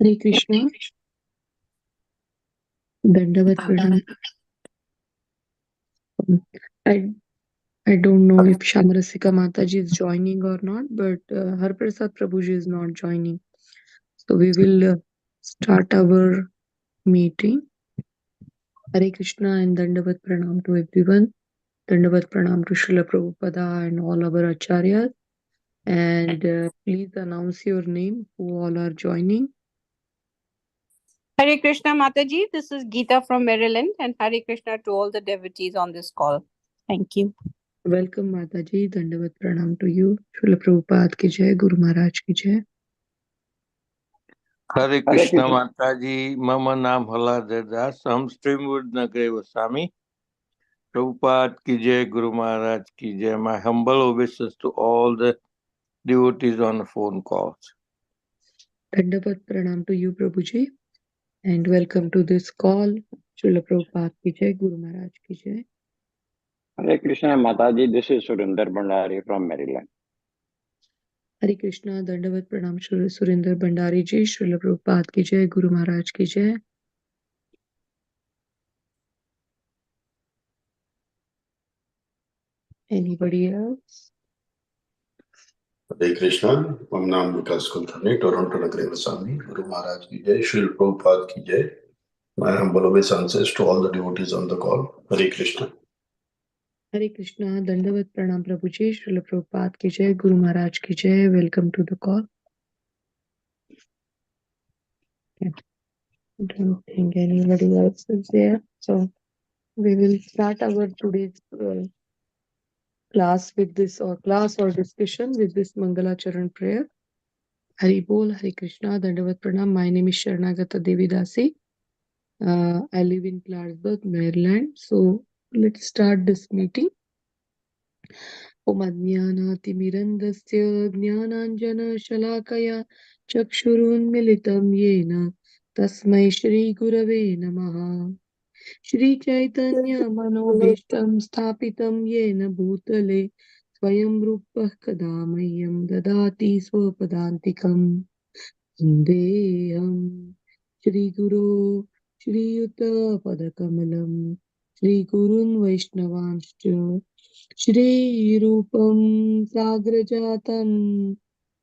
Hare Krishna, Dandavat Pranam. I I don't know if Shamarasika Mataji is joining or not, but Har Prasad Prabhuji is not joining. So we will start our meeting. Hare Krishna and Dandavat Pranam to everyone. Dandavat Pranam to Srila Prabhupada and all our Acharyas. And please announce your name, who all are joining. Hare Krishna Mataji, this is Gita from Maryland, and Hare Krishna to all the devotees on this call. Thank you. Welcome Mataji, Dandavat Pranam to you. Srila Prabhupada ki jai, Guru Maharaj ki jai. Hare Krishna Mataji, Mama Nam Halada Das, Sam Streamwood Nagre Vasami. Prabhupada ki jai, Guru Maharaj ki jai. My humble obeisance to all the devotees on the phone calls. Dandavat Pranam to you, Prabhuji, and welcome to this call. Srila Prabhupada ki jai, Guru Maharaj ki jai. Hare Krishna Mataji, this is Surinder Bhandari from Maryland. Hare Krishna, Dandavat Pranam, Surinder Bhandari ji, Srila Prabhupada ki jai, Guru Maharaj ki jai. Anybody else? Hare Krishna, Mam Naam Vikas Kulkarni, Toronto Nagre Vasami, Guru Maharaj ki jai, Srila Prabhupada ki jai. My humble obeisances to all the devotees on the call. Hare Krishna. Hare Krishna, Dandavat Pranam Prabhuji, Srila Prabhupada ki jai, Guru Maharaj ki jai. Welcome to the call. Okay. I don't think anybody else is there. So we will start our today's class with this or discussion with this Mangala Charan prayer. Hari Bol, Hare Krishna, Dandavat Pranam. My name is Saranagata Devi dasi. I live in Clarksburg, Maryland. So let's start this meeting. Om Ajnanaatimirandasya Jnananjana Shalakaya Chakshurunmilitam Yena Tasmai Shri Gurave Namaha. Shri Chaitanya Manobhishtam Sthapitam Yena Bhutale Swayam Rupa Kadamayam Dadati Swapadantikam Vandeham Shri Guru Shri Yuta Padakamalam Shri Gurun Vaishnavanscha Shri Rupam Sagrajatam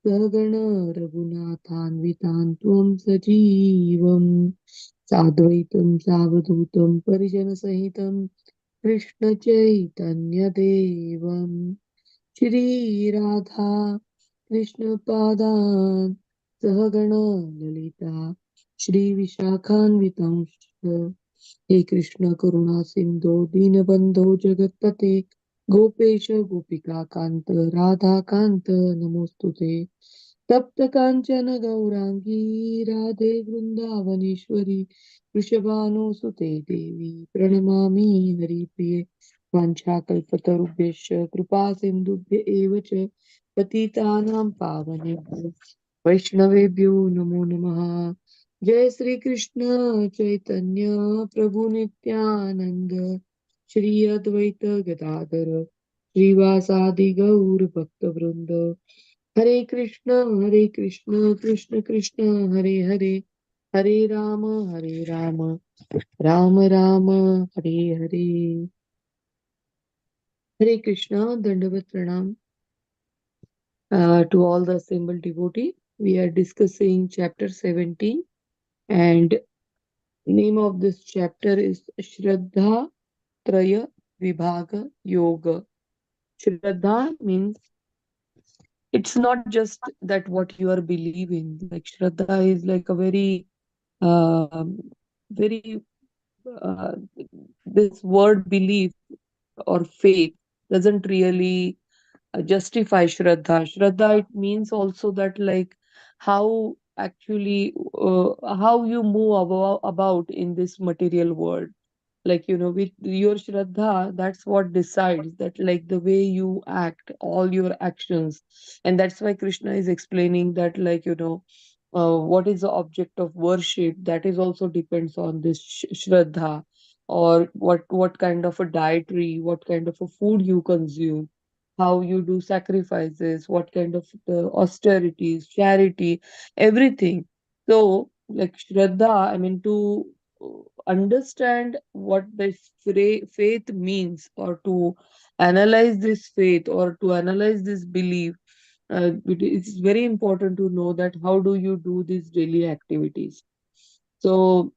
Sagana Raghunathanvitan Tvam Sajivam Sadvaitam Savadutam Parijana Sahitam Krishna Chaitanya Devam Shri Radha Krishna Padan Sahagana Lalita Shri Vishakhanvitam He Krishna Karuna Sindhu Dinabandho Jagatpate Gopesha Gopika Kanta Radha Kanta Namostute Tapta Kanchana Gaurangi Radhe Vrindavaneshwari Vrishabhanu Sute Devi Pranamami Haripriye Vanchakalpatarubhyascha Kripa Sindhubhya eva cha Patitanam Pavanebhyo Vaishnavebhyo Namo Namaha Jai Sri Krishna Chaitanya Prabhu Nityananda Shri Advaita Gadadhara Srivasadi Gaur Bhakta Vrinda Hare Krishna, Krishna Krishna, Hare Hare, Hare Rama, Rama Rama, Hare Hare. Hare Krishna, Dandavat Pranam to all the assembled devotees. We are discussing chapter 17 and name of this chapter is Shraddha Traya Vibhaga Yoga. Shraddha means it's not just that what you are believing. Like Shraddha is like a very this word belief or faith doesn't really justify Shraddha. Shraddha, it means also that like how actually how you move about in this material world. Like, with your Shraddha, that's what decides that like the way you act, all your actions. And that's why Krishna is explaining that like, what is the object of worship, that is also depends on this Shraddha, or what kind of a dietary, what kind of a food you consume, how you do sacrifices, what kind of austerities, charity, everything. So like Shraddha, I mean, to understand what this faith means, or to analyze this faith, or to analyze this belief, it's very important to know that how do you do these daily activities. So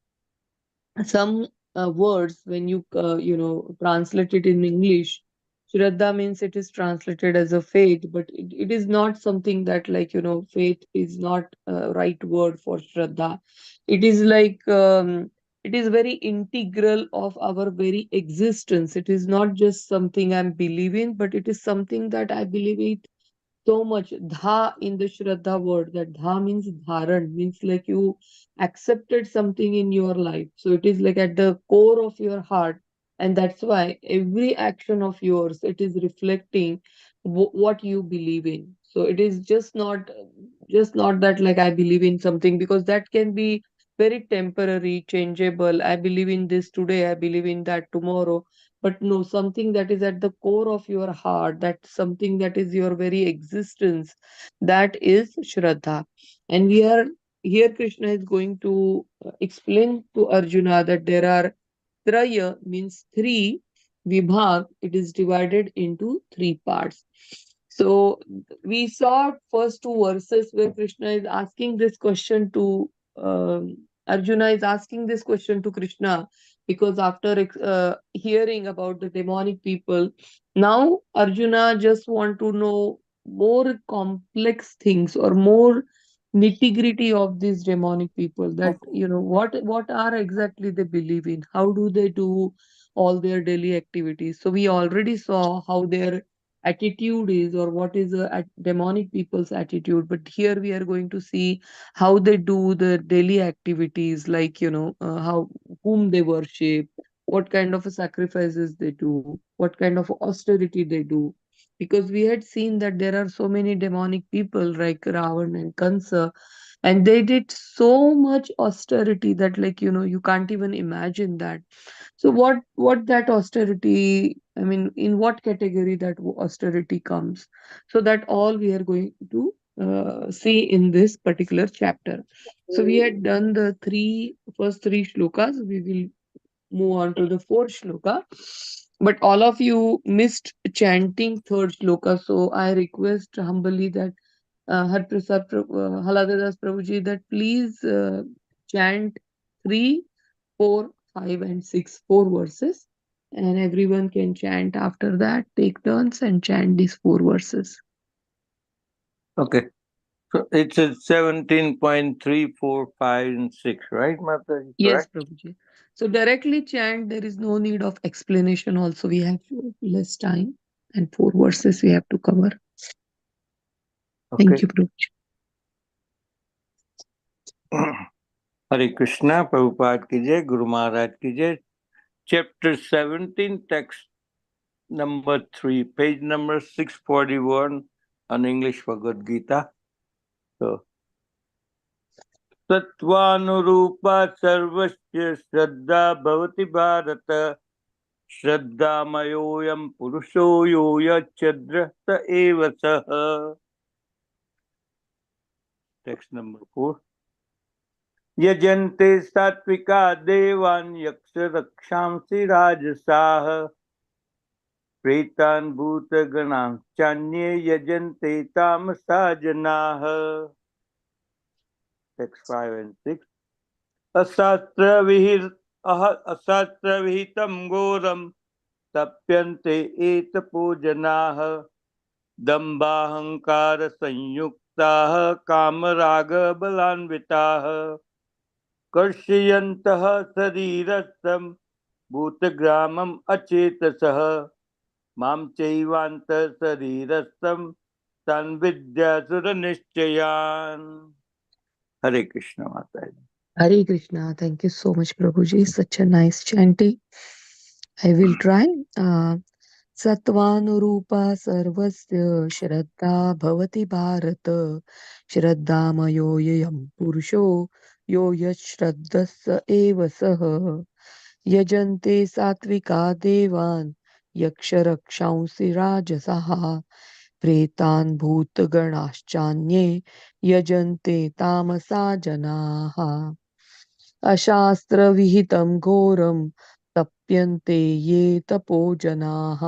some words, when you translate it in English, Shraddha means it is translated as a faith, but it is not something that, faith is not a right word for Shraddha. It is like, it is very integral of our very existence. It is not just something I'm believing, but it is something that I believe it so much. Dha in the Shraddha word, that dha means dharan, means like you accepted something in your life. So it is like at the core of your heart. And that's why every action of yours, it is reflecting what you believe in. So it is just not that like I believe in something, because that can be very temporary, changeable. I believe in this today, I believe in that tomorrow. But no, something that is at the core of your heart, that something that is your very existence, that is Shraddha. And we are here, Krishna is going to explain to Arjuna that there are Traya, means three, Vibhag, it is divided into three parts. So we saw first two verses where Krishna is asking this question to Arjuna is asking this question to Krishna, because after hearing about the demonic people, now Arjuna just want to know more complex things, or more nitty-gritty of these demonic people, that what are exactly they believe in, how do they do all their daily activities. So we already saw how their attitude is, or what is demonic people's attitude, but here we are going to see how they do the daily activities, like how, whom they worship, what kind of sacrifices they do, what kind of austerity they do. Because we had seen that there are so many demonic people like Ravan and Kansa, and they did so much austerity that, you can't even imagine that. So what that austerity, I mean, in what category that austerity comes? So that all we are going to see in this particular chapter. So we had done the first three shlokas. We will move on to the fourth shloka. But all of you missed chanting third shloka, so I request humbly that Haladadas Prabhuji, that please chant 3, 4, 5, and 6, 4 verses, and everyone can chant after that, take turns and chant these 4 verses. Okay. So it's a 17.3, 4, 5, and 6, right, Mataji? Yes, Correct? Prabhuji. So directly chant, there is no need of explanation. Also, we have less time, and 4 verses we have to cover. Thank Okay. you, Prabhuji. Hare Krishna, Prabhupada ki jai, Guru Maharaj ki jai. Chapter 17, text number 3, page number 641 on English Bhagavad Gita. So, Sattvanurupa sarvasya shraddha bhavati bharata श्रद्धामयोऽयं पुरुषो यो यच्छ्रद्ध स एव सः. Text number 4. यजन्ते सात्विका देवान् यक्षरक्षांसि राजसाः प्रेतान् भूतगणां चान्ये यजन्ते तामसा जनाः. Text 5 and 6. अशास्त्रविहितं घोरं तप्यन्ते एतपो जनाः दम्भाहंकार संयुक्ताः कामरागबलान्विताः कर्षयन्तः शरीरस्थं भूतग्रामम् अचेतसः मां चैवान्तः शरीरस्थं तान् विद्यासुरनिश्चयान्. हरे कृष्ण माता जी. Hare Krishna. Thank you so much, Prabhuji. Such a nice chanting. I will try. सत्त्वानुरूपा सर्वस्य श्रद्धा भवति भारत श्रद्धामयोऽयं पुरुषो यो यच्छ्रद्धः स एव सः यजन्ते सात्विका देवान् यक्षरक्षांसि राजसाः प्रेतान् भूतगणाश्चान्ये यजन्ते तामसा जनाः. अशास्त्रविहितं घोरं तप्यन्ते ये तपो जनाः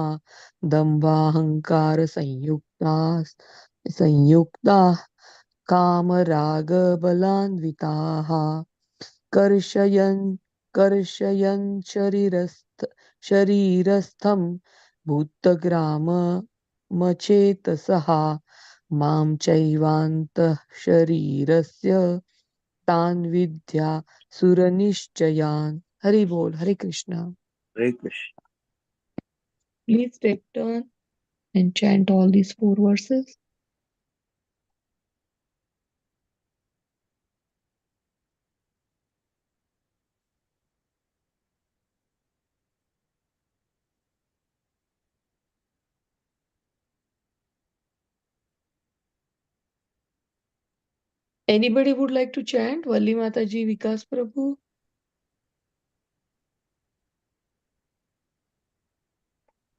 संयुक्ताः कामरागबलान्विताः कर्षयन् कर्षयन् शरीरस्थं भूतग्राममचेतसः मां चैवान्तः शरीरस्य तान् विद्या सुरनिश्चयान्. Hari Bol, Hare Krishna. Hare Krishna. Please take turn and chant all these 4 verses. Anybody would like to chant? Valli Mataji, Vikas Prabhu?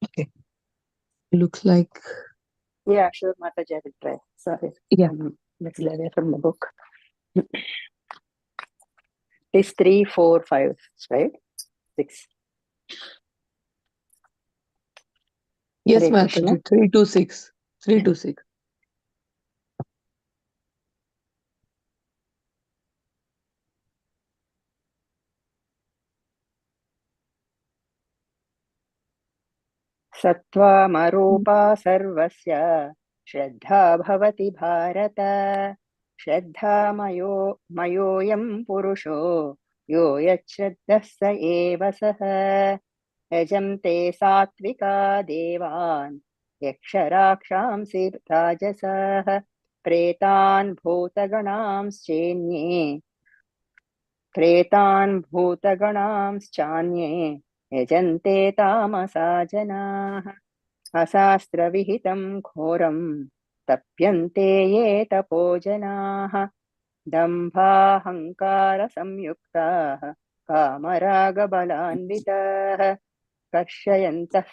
Okay. Looks like, Yeah, sure, Mataji, I will try. Sorry. yeah. Little away from the book. It's 3, 4, 5, right? 6. Yes, Hare Krishna. Mataji, 3 to 6. 3 to 6. सत्त्वामरूपा सर्वस्य श्रद्धा भवति भारत श्रद्धामयोऽयं पुरुषो यो यच्छ्रद्धः स एव सः यजन्ते सात्विका देवान् यक्षराक्षांसि राजसाः प्रेतान् भूतगणांश्चान्ये यजन्ते तामसा जनाः अशास्त्रविहितं घोरं तप्यन्ते ये तपो जनाः दम्भाहङ्कारसंयुक्ताः कामरागबलान्विताः कर्षयन्तः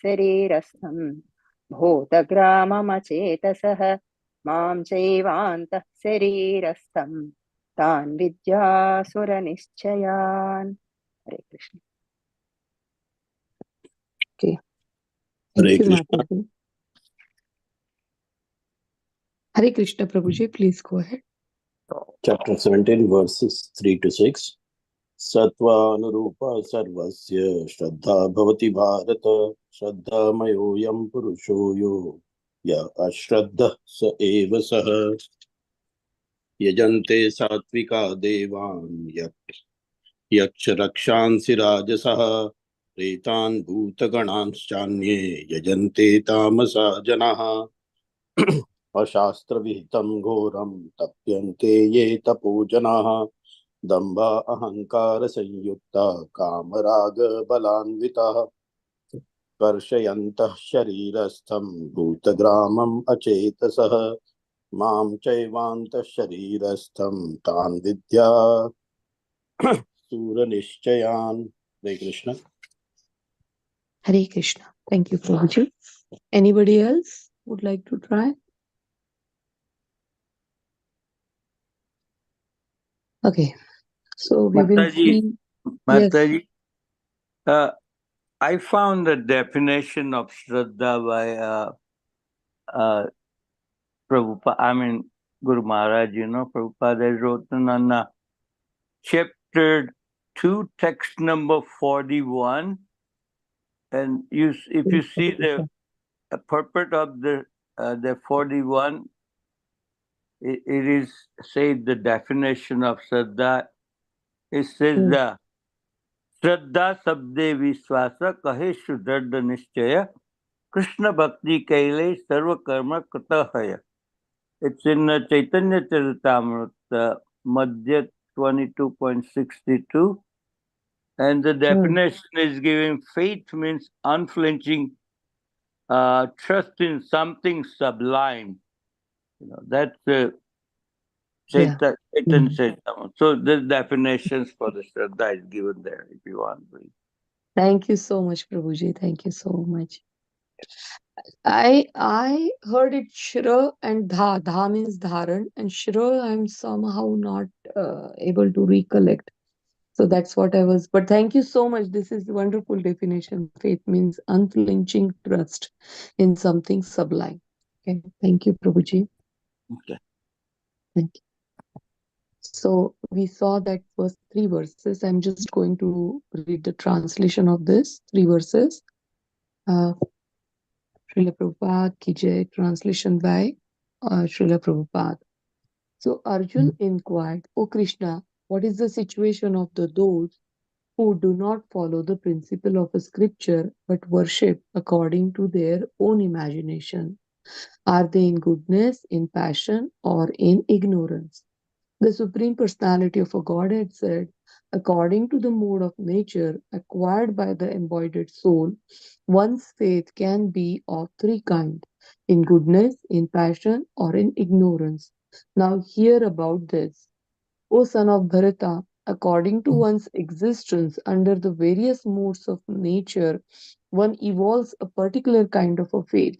शरीरस्थं भूतग्राममचेतसः मां चैवान्तः शरीरस्थं तान् विद्यासुरनिश्चयान्. हरे Krishna. Okay. Hare Thank you, Krishna. Mataji. Hare Krishna, Prabhuji, please go ahead. Chapter 17, verses 3 to 6. सत्त्वानुरूपा सर्वस्य श्रद्धा भवति भारत श्रद्धामयोऽयं पुरुषो यो य अश्रद्धः स एव सः यजन्ते सात्विका देवान् यक्षरक्षांसि राजसः प्रेतान् भूतगणांश्चान्ये यजन्ते तामसा जनाः अशास्त्रविहितं घोरं तप्यन्ते ये तपो जनाः दम्भ अहंकार संयुक्ता कामराग बलान्विताः कर्षयन्तः शरीरस्थं भूतग्रामम् अचेतसः मां चैवान्तः शरीरस्थं तान् विद्या सूरनिश्चयान्. हरे Krishna. Hare Krishna. Thank you, Prabhuji. Anybody else would like to try? Okay. So we will Mataji, see. Yes. Mataji, I found the definition of Shraddha by Prabhupada, I mean Guru Maharaj, Prabhupada has written on chapter 2, text number 41. And if you see the purport of the 41, it is said the definition of Shraddha. It says the Shraddha Sabde Viswasa Kahe Shuddha Nishchaya Krishna Bhakti Kaile Sarva Karma Kritahaya. It's in Chaitanya Charitamrita, Madhya 22.62. And the definition is giving faith means unflinching trust in something sublime. That's Chaitanya Charitamrita. So the definitions for the Shraddha is given there if you want. Thank you so much, Prabhuji. Thank you so much. I heard it Shra and Dha. Dha means Dharan, and Shra I'm somehow not able to recollect. So that's what I was. But thank you so much. This is a wonderful definition. Faith means unflinching trust in something sublime. Okay. Thank you, Prabhuji. Okay. Thank you. So we saw that first three verses. I'm just going to read the translation of this three verses. Srila Prabhupada Ki Jai, translation by Srila Prabhupada. So Arjun inquired, O Krishna, what is the situation of those who do not follow the principle of a scripture but worship according to their own imagination? Are they in goodness, in passion, or in ignorance? The Supreme Personality of a Godhead said, according to the mode of nature acquired by the embodied soul, one's faith can be of three kinds: in goodness, in passion, or in ignorance. Now hear about this. O son of Bharata, according to one's existence under the various modes of nature, one evolves a particular kind of a faith.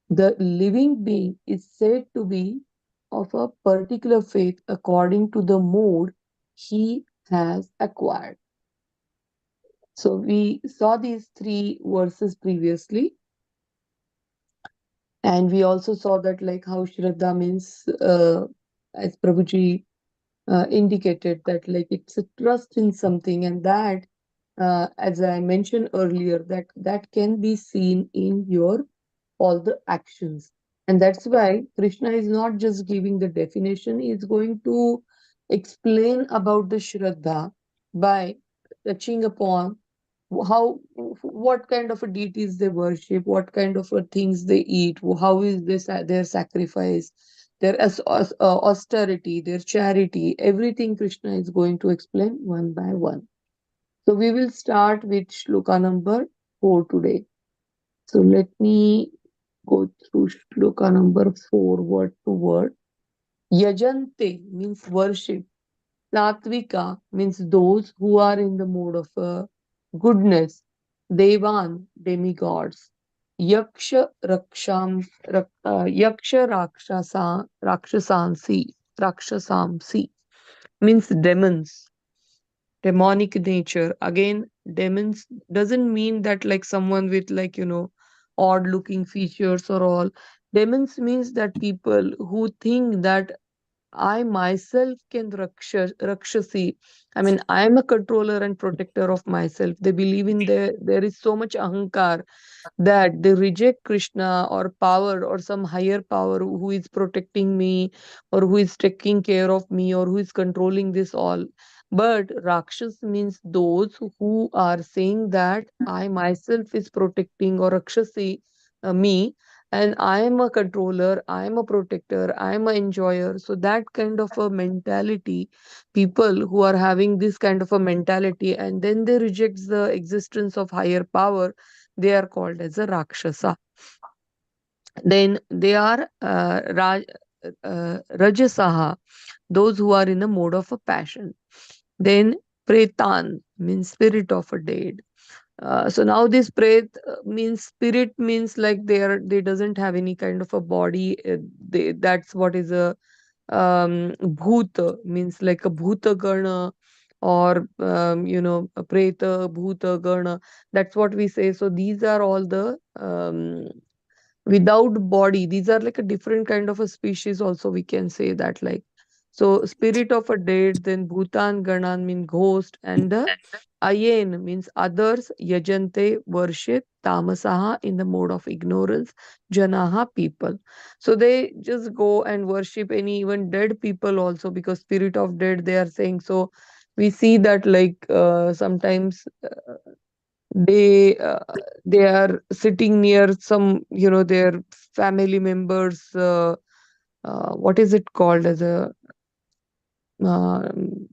The living being is said to be of a particular faith according to the mode he has acquired. So we saw these three verses previously, and we also saw that like how Shraddha means, as Prabhuji indicated, that like it's a trust in something, and that, as I mentioned earlier, that can be seen in your all the actions. And that's why Krishna is not just giving the definition, he is going to explain about the Shraddha by touching upon how what kind of a deities they worship, what kind of a things they eat, how is this their sacrifice, their austerity, their charity, everything Krishna is going to explain one by one. So we will start with shloka number 4 today. So let me go through shloka number 4 word to word. Yajante means worship. Satvika means those who are in the mood of goodness. Devan, demigods. Yaksha Rakshasamsi means demons, demonic nature. Again, demons doesn't mean that like someone with like, odd looking features or all. Demons means that people who think that I myself can rakshasi. I mean, I am a controller and protector of myself. They believe in there is so much ahankar that they reject Krishna or power or some higher power who is protecting me or who is taking care of me or who is controlling this all. But Rakshas means those who are saying that I myself is protecting or Rakshasi me, and I am a controller, I am a protector, I am an enjoyer. So that kind of a mentality, people who are having this kind of a mentality and then they reject the existence of higher power, they are called as a Rakshasa. Then they are Rajasaha, those who are in a mode of a passion. Then Pretan means spirit of a dead. So now this pret means spirit means like they doesn't have any kind of a body. That's what is a bhuta means like a bhuta gana or a preta bhuta gana. That's what we say. So these are all the without body. These are like a different kind of a species also, we can say that like. So spirit of a dead, then bhutan ganan mean ghost, and the ayen means others, yajante worship, tamasaha in the mode of ignorance, janaha people. So they just go and worship any even dead people also, because spirit of dead they are saying. So we see that like sometimes they uh, they are sitting near some their family members, what is it called as a um,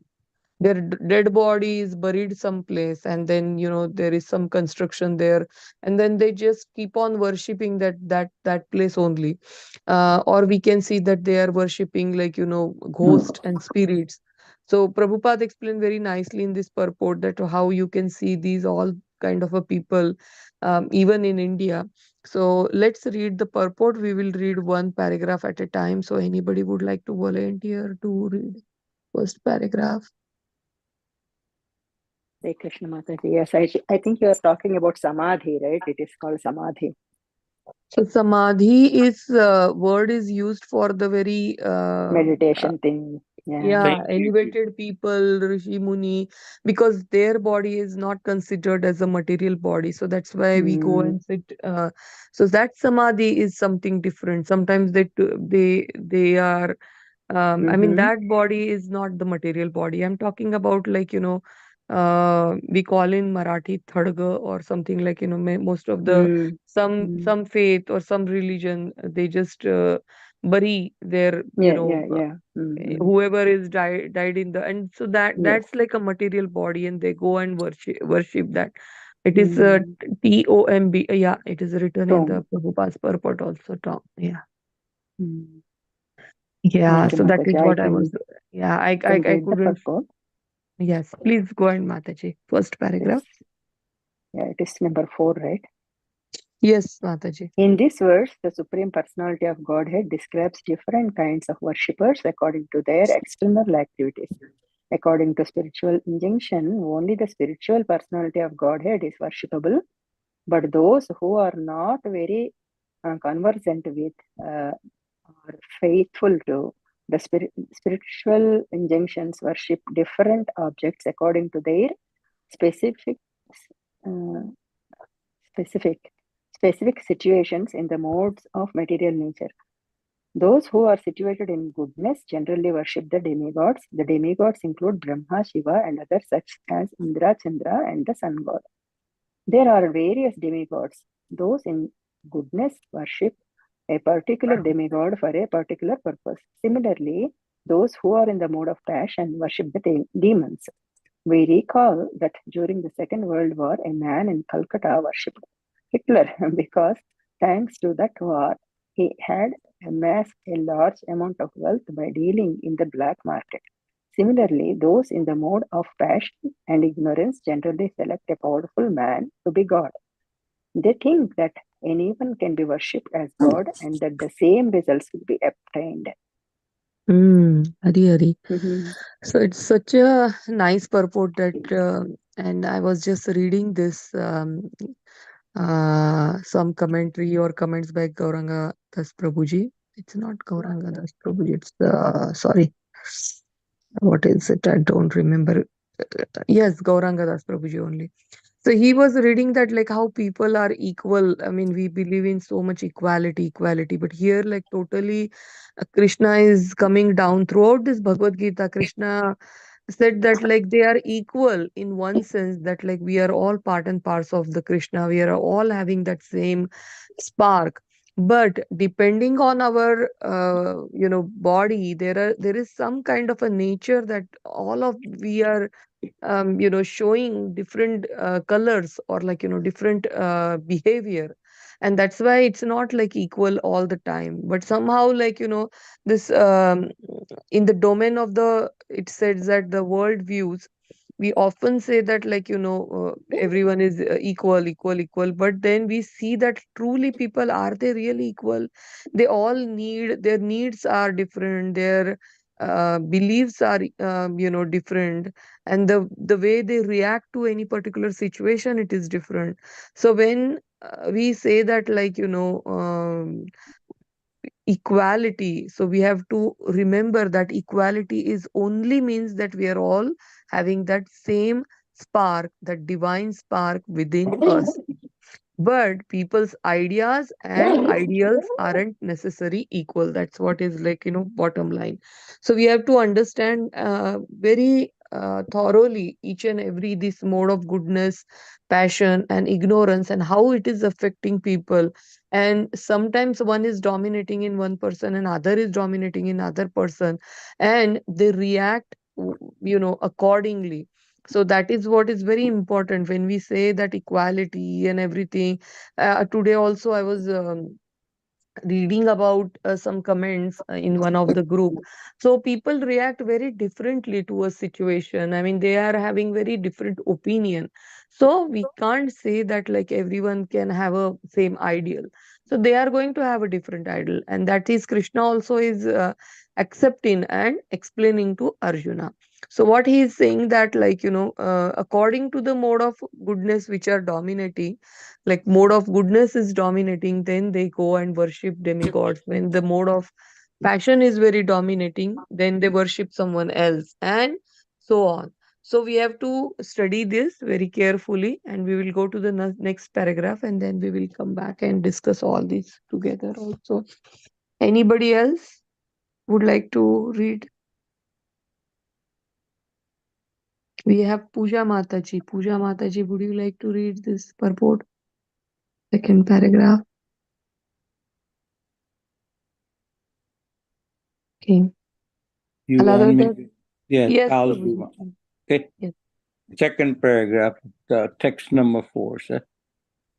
their dead body is buried someplace, and then there is some construction there, and then they just keep on worshipping that place only. Or we can see that they are worshipping like ghost and spirits. So Prabhupada explained very nicely in this purport that how you can see these all kind of a people, even in India. So let's read the purport. We will read one paragraph at a time. So anybody would like to volunteer to read? first paragraph. Hare Krishna Mataji. Yes, I think you are talking about samadhi, right? It is called samadhi. So samadhi is word is used for the very Meditation thing. Yeah. elevated people, Rishi Muni, because their body is not considered as a material body. So that's why we go Mm, and sit. So that samadhi is something different. Sometimes they are. I mean, mm-hmm. that body is not the material body. I'm talking about, like, we call in Marathi thadga or something, like, most of the Mm, mm. some faith or some religion, they just bury their, Yeah. Mm-hmm. whoever is died in the, and so Yes. that's like a material body, and they go and worship that. It is Mm. TOMB. Yeah, it is written in the Tom. Prabhupada's purport also. Tom. Yeah. Mm. Yeah. Thank you, So that is Mataji. I what I was. Yeah. can I read the couldn't. purport. Yes. Please go ahead, Mataji. First Yes. paragraph. Yeah, it is number 4, right? Yes, Mataji. In this verse, the Supreme Personality of Godhead describes different kinds of worshippers according to their external activities. According to spiritual injunction, only the spiritual personality of Godhead is worshipable, but those who are not very conversant with or faithful to the spiritual injunctions worship different objects according to their specific uh, specific specific situations in the modes of material nature. Those who are situated in goodness generally worship the demigods. The demigods include Brahma, Shiva, and others such as Indra, Chandra, and the sun god. There are various demigods. Those in goodness worship a particular demigod for a particular purpose. Similarly, those who are in the mode of passion worship the demons. We recall that during the Second World War, a man in Calcutta worshipped Hitler because, thanks to that war, he had amassed a large amount of wealth by dealing in the black market. Similarly, those in the mode of passion and ignorance generally select a powerful man to be God. They think that anyone can be worshipped as God and that the same results will be obtained. Hari Hari. Mhm. So it's such a nice purport that, and I was just reading this, some commentary or comments by Gauranga Das Prabhuji. It's not Gauranga Das Prabhuji. It's sorry, what is it? I don't remember. Yes, Gauranga Das Prabhuji only. So he was reading that, like, how people are equal. I mean, we believe in so much equality, but here, like, totally, Krishna is coming down throughout this Bhagavad Gita. Krishna said that, like, they are equal in one sense, that, like, we are all part and parcel of the Krishna. We are all having that same spark. But depending on our, body, there is some kind of a nature that all of we are showing different colors, or, like, different behavior, and that's why it's not like equal all the time, but somehow, like, this in the domain of the, it says that the world views, we often say that, like, everyone is equal, but then we see that truly people, are they really equal? They all need, their needs are different, their beliefs are different, and the way they react to any particular situation, it is different. So when we say that, like, equality, so we have to remember that equality is only means that we are all having that same spark, that divine spark within us, but people's ideas and ideals aren't necessary equal. That's what is, like, bottom line. So we have to understand very thoroughly each and every this mode of goodness, passion, and ignorance, and how it is affecting people. And sometimes one is dominating in one person and other is dominating in other person, and they react accordingly. So that is what is very important when we say that equality and everything. Today also I was reading about some comments in one of the group. So people react very differently to a situation. I mean, they are having very different opinion. So we can't say that, like, everyone can have a same ideal. So they are going to have a different ideal, and that is Krishna also is accepting and explaining to Arjuna. So what he is saying that, like, according to the mode of goodness which are dominating, like mode of goodness is dominating, then they go and worship demigods. When the mode of passion is very dominating, then they worship someone else, and so on. So we have to study this very carefully, and we will go to the next paragraph, and then we will come back and discuss all this together also. Anybody else would like to read? We have Puja Mataji. Puja Mataji, would you like to read this purport? Second paragraph. Okay. You want me? Yes, Yes, I'll do Prabhuji. one. Okay. Yes. Second paragraph, text number 4. Sir.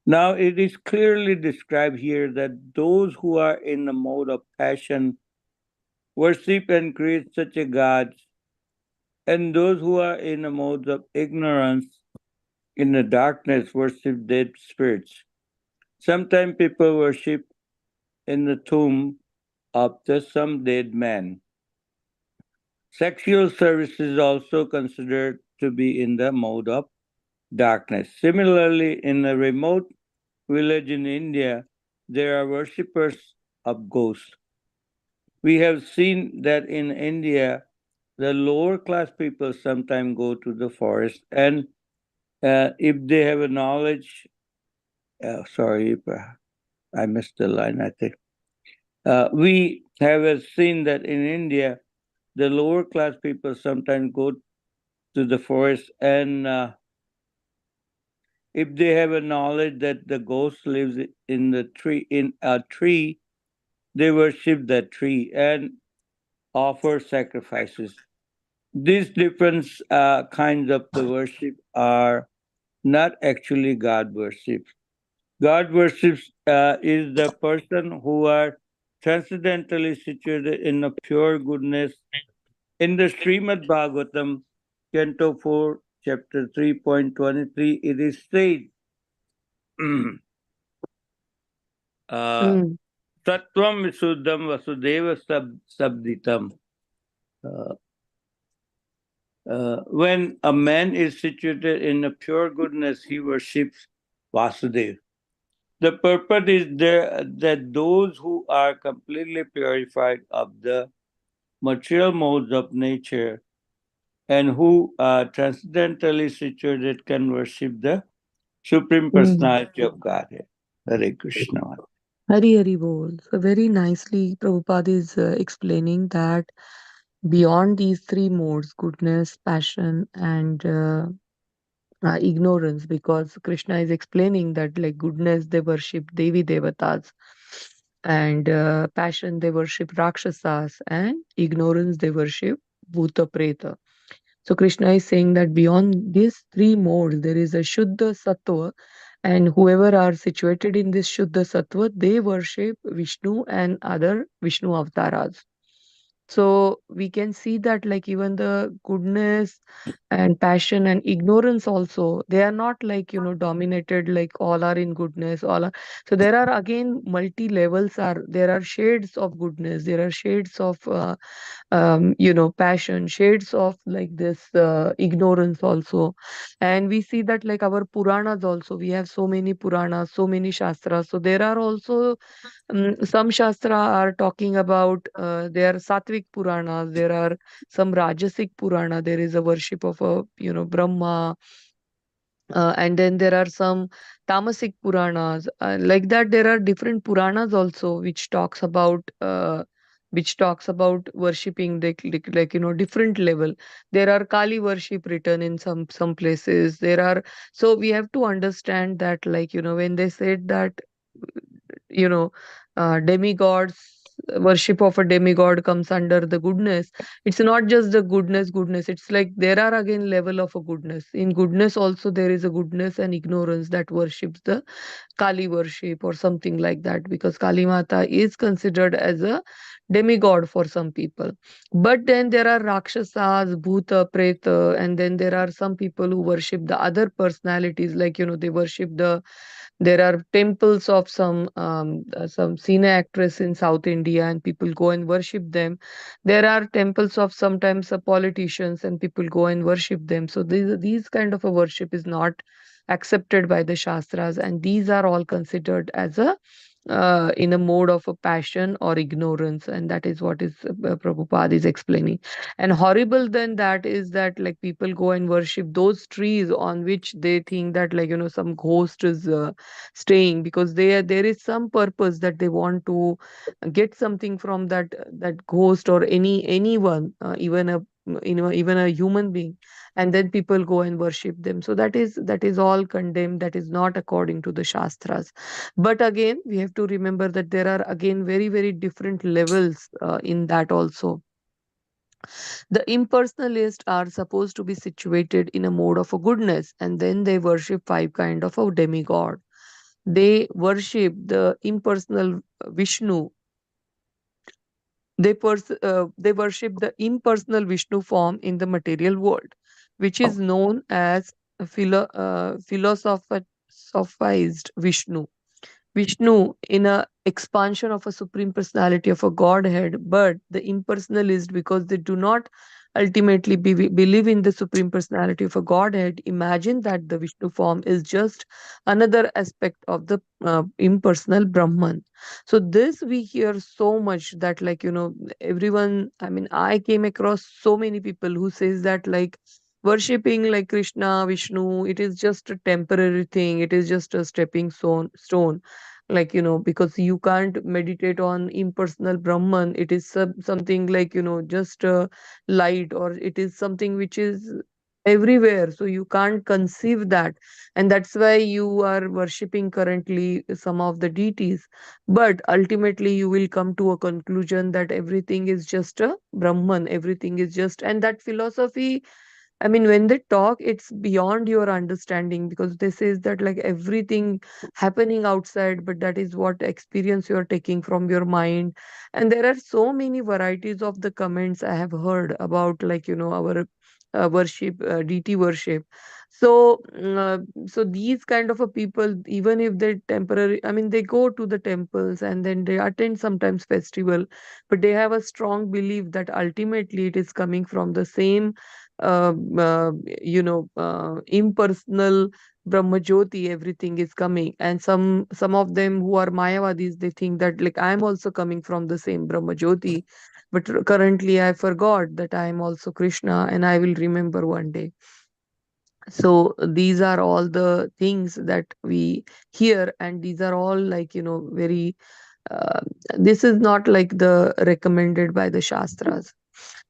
Now it is clearly described here that those who are in the mode of passion worship and create such a god, and those who are in the mode of ignorance in the darkness worship dead spirits. Sometimes people worship in the tomb of some dead man. Sexual service is also considered to be in the mode of darkness. Similarly, in a remote village in India, there are worshippers of ghosts. We have seen that in India, the lower class people sometimes go to the forest, and if they have a knowledge, sorry, I missed the line, I think. We have seen that in India, the lower class people sometimes go to the forest, and if they have a knowledge that the ghost lives in a tree, they worship that tree and offer sacrifices. These different kinds of the worship are not actually God worship. God worship is the person who are transcendentally situated in the pure goodness. In the Srimad Bhagavatam, Canto 4, Chapter 3.23, it is said, uh, Mm, Sattvam Visuddham Vasudeva Sabditam. Uh, when a man is situated in a pure goodness, he worships Vasudeva. The purpose is there that those who are completely purified of the material modes of nature and who are transcendentally situated can worship the Supreme mm. Personality of Godhead. Hare Krishna. Hari Hari Bol. So very nicely, Prabhupada is explaining that beyond these three modes, goodness, passion, and ignorance, because Krishna is explaining that, like, goodness they worship Devi Devatas, and passion they worship Rakshasas, and ignorance they worship Bhuta Preta. So Krishna is saying that beyond these three modes, there is a Shuddha Sattva, and whoever are situated in this Shuddha Sattva, they worship Vishnu and other Vishnu avatars. So we can see that, like, even the goodness and passion and ignorance also, they are not, like, dominated, like all are in goodness, all are. So there are again multi levels, are there are shades of goodness, there are shades of passion, shades of like this ignorance also. And we see that, like, our Puranas also, we have so many Puranas, so many Shastras. So there are also some Shastra are talking about, there are Sattvic Puranas, there are some Rajasic Purana, there is a worship of a, Brahma, and then there are some Tamasic Puranas. Like that, there are different Puranas also which talks about worshipping, like, different level. There are Kali worship written in some places. There are, so we have to understand that, like, when they said that, you know demigods, worship of a demigod comes under the goodness. It's not just the goodness, it's like there are again level of a goodness. In goodness also there is a goodness and ignorance that worships the Kali worship or something like that, because Kali Mata is considered as a demigod for some people. But then there are Rakshasas, Bhuta, Preta, and then there are some people who worship the other personalities, like, they worship the There are temples of some cine actress in South India, and people go and worship them. There are temples of sometimes politicians, and people go and worship them. So these kind of a worship is not accepted by the Shastras, and these are all considered as a in a mode of a passion or ignorance, and that is what is Prabhupada is explaining. And horrible than that is that like people go and worship those trees on which they think that like some ghost is staying, because there is some purpose that they want to get something from that ghost or anyone, even a even a human being, and then people go and worship them. So that is all condemned. That is not according to the Shastras. But again, we have to remember that there are again very very different levels in that also. The impersonalists are supposed to be situated in a mode of a goodness, and then they worship five kind of a demigod. They worship the impersonal Vishnu. They worship the impersonal Vishnu form in the material world, which is known as philosophized Vishnu. Vishnu in a expansion of a supreme personality of a godhead, but the impersonalist, because they do not ultimately believe in the supreme personality of a godhead, imagine that the Vishnu form is just another aspect of the impersonal Brahman. So this we hear so much that like everyone, I mean, I came across so many people who says that like worshipping like Krishna, Vishnu, it is just a temporary thing, it is just a stepping stone, like because you can't meditate on impersonal Brahman. It is something like just light, or it is something which is everywhere, so you can't conceive that, and that's why you are worshipping currently some of the deities. But ultimately you will come to a conclusion that everything is just a Brahman, everything is just, and that philosophy, I mean, when they talk, it's beyond your understanding, because they says that like everything happening outside, but that is what experience you are taking from your mind. And there are so many varieties of the comments I have heard about like our worship, deity worship. So so these kind of a people, even if they temporary, I mean, they go to the temples and then they attend sometimes festival, but they have a strong belief that ultimately it is coming from the same uh, uh, impersonal Brahmajyoti, everything is coming. And some of them who are Mayavadis, they think that like I am also coming from the same Brahmajyoti, but currently I forgot that I am also Krishna and I will remember one day. So these are all the things that we hear, and these are all like very uh, this is not like the recommended by the Shastras.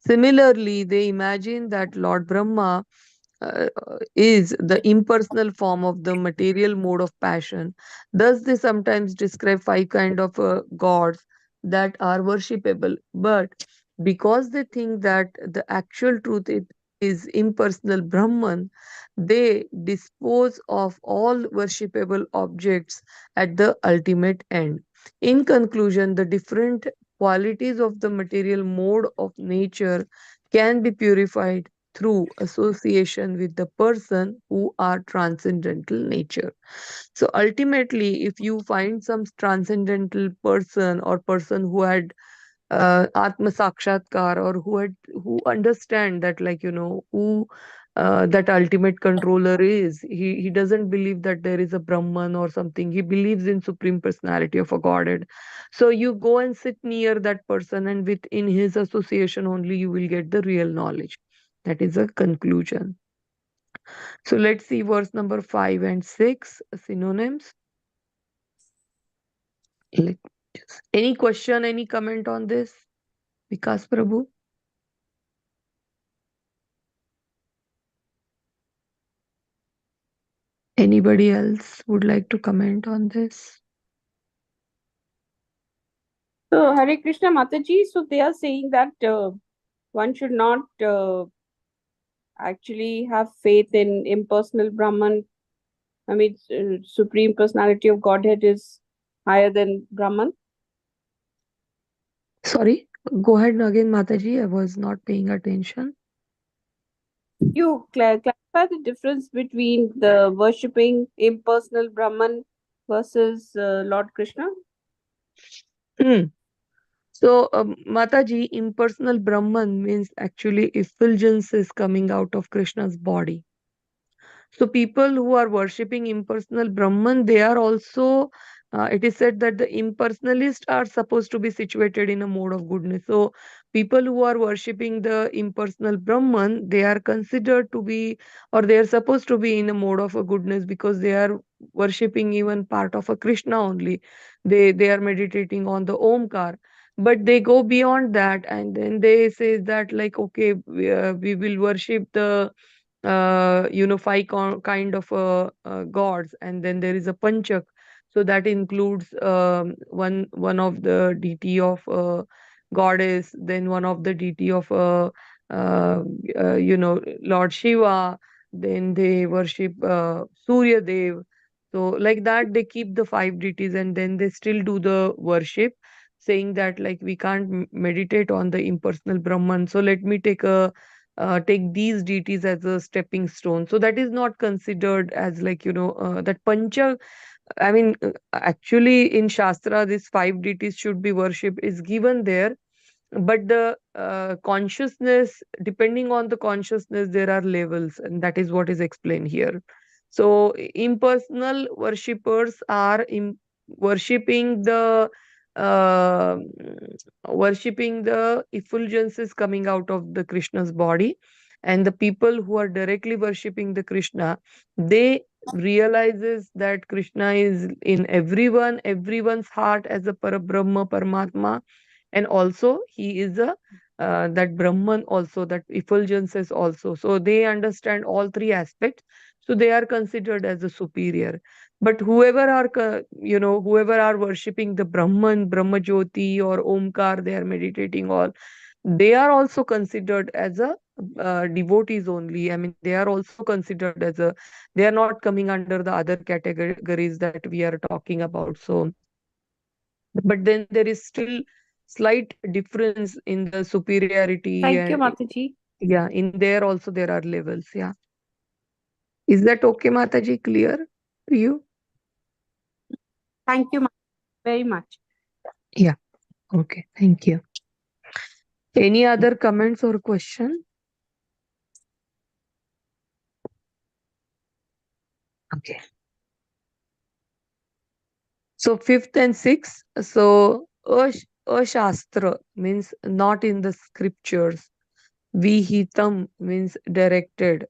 Similarly, they imagine that Lord Brahma is the impersonal form of the material mode of passion. Thus, they sometimes describe five kind of gods that are worshipable. But because they think that the actual truth is impersonal Brahman, they dispose of all worshipable objects at the ultimate end. In conclusion, the different qualities of the material mode of nature can be purified through association with the person who are transcendental nature. So ultimately, if you find some transcendental person or person who had Atma Sakshatkar, or who understand that like who that ultimate controller is, he doesn't believe that there is a Brahman or something. He believes in supreme personality of a godhead. So you go and sit near that person, and within his association only you will get the real knowledge. That is a conclusion. So let's see verse number 5 and 6 synonyms. Let- Any question, any comment on this, Vikas Prabhu? Anybody else would like to comment on this? So, Hare Krishna Mataji, so they are saying that one should not actually have faith in impersonal Brahman. I mean, Supreme Personality of Godhead is higher than Brahman. Sorry, go ahead again, Mataji. I was not paying attention. You clarify the difference between the worshipping impersonal Brahman versus Lord Krishna? Hmm. So, Mataji, impersonal Brahman means actually effulgences coming out of Krishna's body. So people who are worshipping impersonal Brahman, they are also, it is said that the impersonalists are supposed to be situated in a mode of goodness. So people who are worshipping the impersonal Brahman, they are considered to be, or they are supposed to be in a mode of a goodness because they are worshipping even part of a Krishna only. They are meditating on the Omkar. But they go beyond that and then they say that like, okay, we will worship the five kind of gods, and then there is a panchak. So that includes one of the deity of goddess, then one of the deity of uh, Lord Shiva. Then they worship Surya Dev. So like that they keep the five deities and then they still do the worship, saying that like we can't meditate on the impersonal Brahman, so let me take these deities as a stepping stone. So that is not considered as like, that pancha. I mean, actually in Shastra, these five deities should be worshipped is given there, but the consciousness, depending on the consciousness, there are levels, and that is what is explained here. So impersonal worshippers are worshipping the uh, worshipping the effulgences coming out of the Krishna's body, and the people who are directly worshipping the Krishna, they realizes that Krishna is in everyone's heart as a Parabrahma Paramatma, and also he is a that Brahman also, that effulgences also. So they understand all three aspects, so they are considered as a superior. But whoever are worshipping the Brahman, Brahma Jyoti or Omkar, they are meditating all, they are also considered as a devotees only. I mean, they are also considered as a, they are not coming under the other categories that we are talking about. So but then there is still slight difference in the superiority, Thank you, and Mataji. yeah, in there also there are levels. Yeah, is that okay, Mataji? Clear to you? Thank you very much. Yeah. Okay, thank you. Any other comments or question? Okay, so fifth and sixth. So ashastra means not in the scriptures. Vihitam means directed.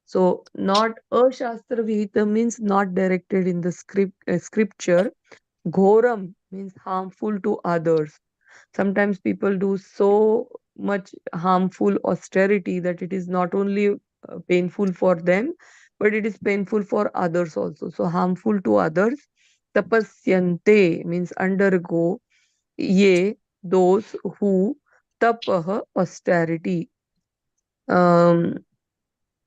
So not ashastra vihitam means not directed in the scripture. Ghoram means harmful to others. Sometimes people do so much harmful austerity that it is not only painful for them, but it is painful for others also. So harmful to others. Tapasyante means undergo. Ye, those who tapaha, austerity. Um,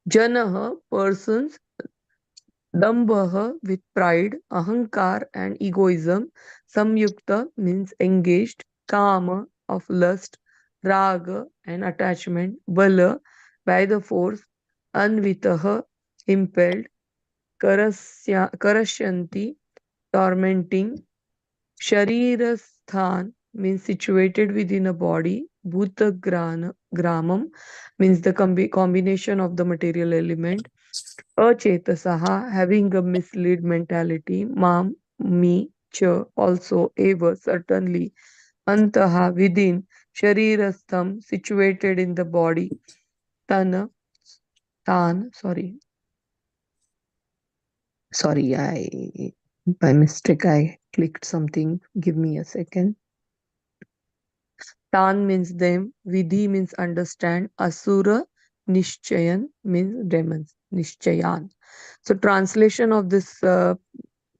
Janaha, persons. Dambha with pride, ahankar and egoism. Samyukta means engaged. Kama of lust. Raga and attachment. Bala by the force. Anvitaha impelled. Karashyanti tormenting. Sharirasthan means situated within a body. Gramam means the combination of the material element. Achetasaha, having a mislead mentality. Mam, me, cha, also, eva, certainly. Antaha, within. Sharirastham, situated in the body. Tana, tan, sorry, by mistake, I clicked something. Give me a second. Tan means them. Vidhi means understand. Asura, Nishchayan means demons. Nishchayan. So translation of this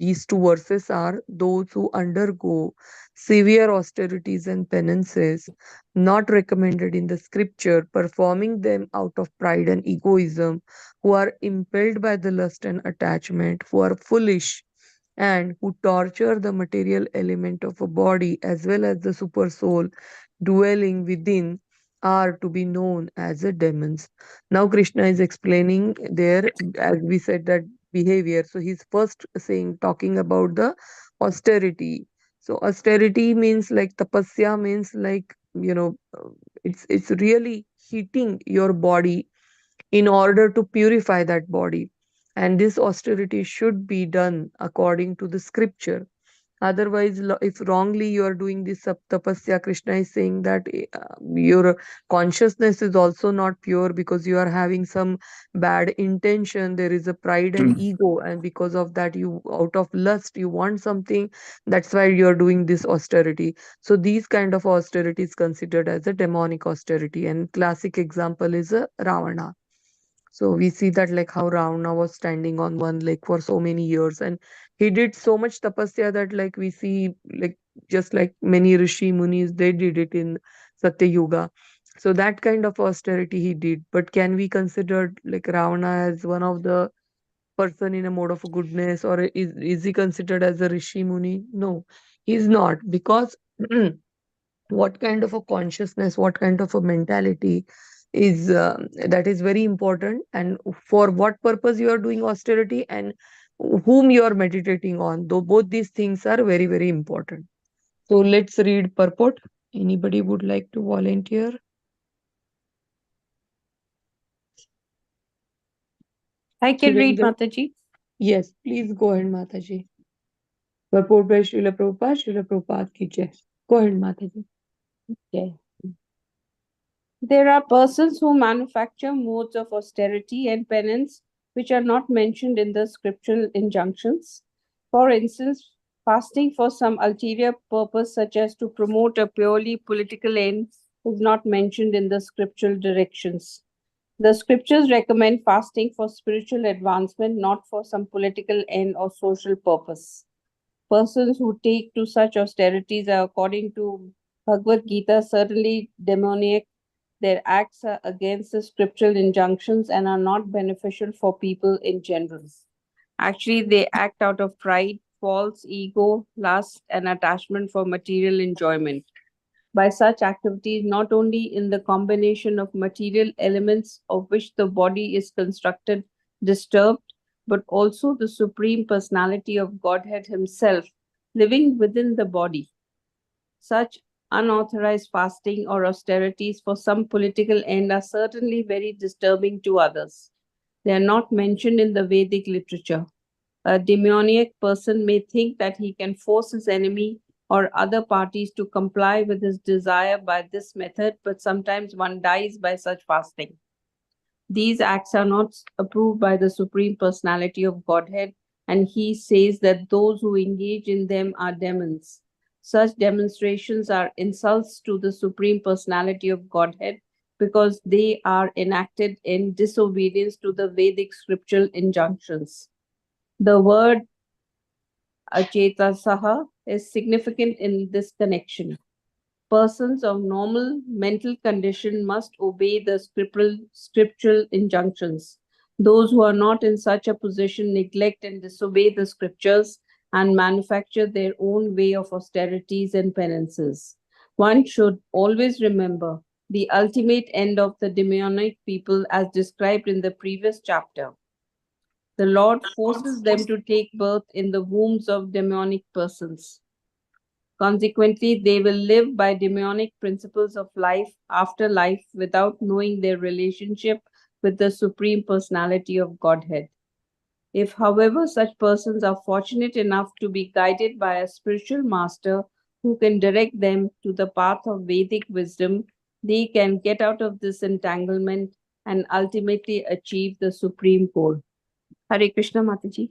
these two verses are those who undergo severe austerities and penances not recommended in the scripture, performing them out of pride and egoism, who are impelled by the lust and attachment, who are foolish, and who torture the material element of a body as well as the super soul dwelling within, are to be known as the demons. Now Krishna is explaining there, as we said, that behavior. So he's first talking about the austerity. So austerity means like tapasya means like, it's really heating your body in order to purify that body. And this austerity should be done according to the scripture. Otherwise, if wrongly you are doing this tapasya, Krishna is saying that your consciousness is also not pure, because you are having some bad intention. There is a pride and ego, and because of that, you, out of lust, you want something. That's why you are doing this austerity. So these kind of austerity is considered as a demonic austerity. And classic example is a Ravana. So we see that like how Ravana was standing on one leg for so many years, and he did so much tapasya that like we see, like just like many rishi munis, they did it in Satya Yuga. So that kind of austerity he did. But can we consider like Ravana as one of the person in a mode of goodness, or is he considered as a rishi muni? No, he's not, because what kind of a consciousness, what kind of a mentality is that is very important, and for what purpose you are doing austerity, and whom you are meditating on, though both these things are very, very important. So let's read purport. Anybody would like to volunteer? I can read, Surendra? Mataji. Yes, please go ahead, Mataji. Purport by Srila Prabhupada. Srila Prabhupada ki jai. Go ahead, Mataji. Okay. There are persons who manufacture modes of austerity and penance which are not mentioned in the scriptural injunctions. For instance, fasting for some ulterior purpose, such as to promote a purely political end, is not mentioned in the scriptural directions. The scriptures recommend fasting for spiritual advancement, not for some political end or social purpose. Persons who take to such austerities are, according to Bhagavad Gita, certainly demoniac. Their acts are against the scriptural injunctions and are not beneficial for people in general. Actually, they act out of pride, false ego, lust, and attachment for material enjoyment. By such activities, not only in the combination of material elements of which the body is constructed disturbed, but also the Supreme Personality of Godhead Himself living within the body. Such unauthorized fasting or austerities for some political end are certainly very disturbing to others. They are not mentioned in the Vedic literature. A demoniac person may think that he can force his enemy or other parties to comply with his desire by this method, but sometimes one dies by such fasting. These acts are not approved by the Supreme Personality of Godhead, and he says that those who engage in them are demons. Such demonstrations are insults to the Supreme Personality of Godhead because they are enacted in disobedience to the Vedic scriptural injunctions. The word achetasaha is significant in this connection. Persons of normal mental condition must obey the scriptural injunctions. Those who are not in such a position neglect and disobey the scriptures and manufacture their own way of austerities and penances. One should always remember the ultimate end of the demonic people as described in the previous chapter. The Lord forces them to take birth in the wombs of demonic persons. Consequently, they will live by demonic principles of life after life without knowing their relationship with the Supreme Personality of Godhead. If, however, such persons are fortunate enough to be guided by a spiritual master who can direct them to the path of Vedic wisdom, they can get out of this entanglement and ultimately achieve the supreme goal. Hare Krishna, Mataji.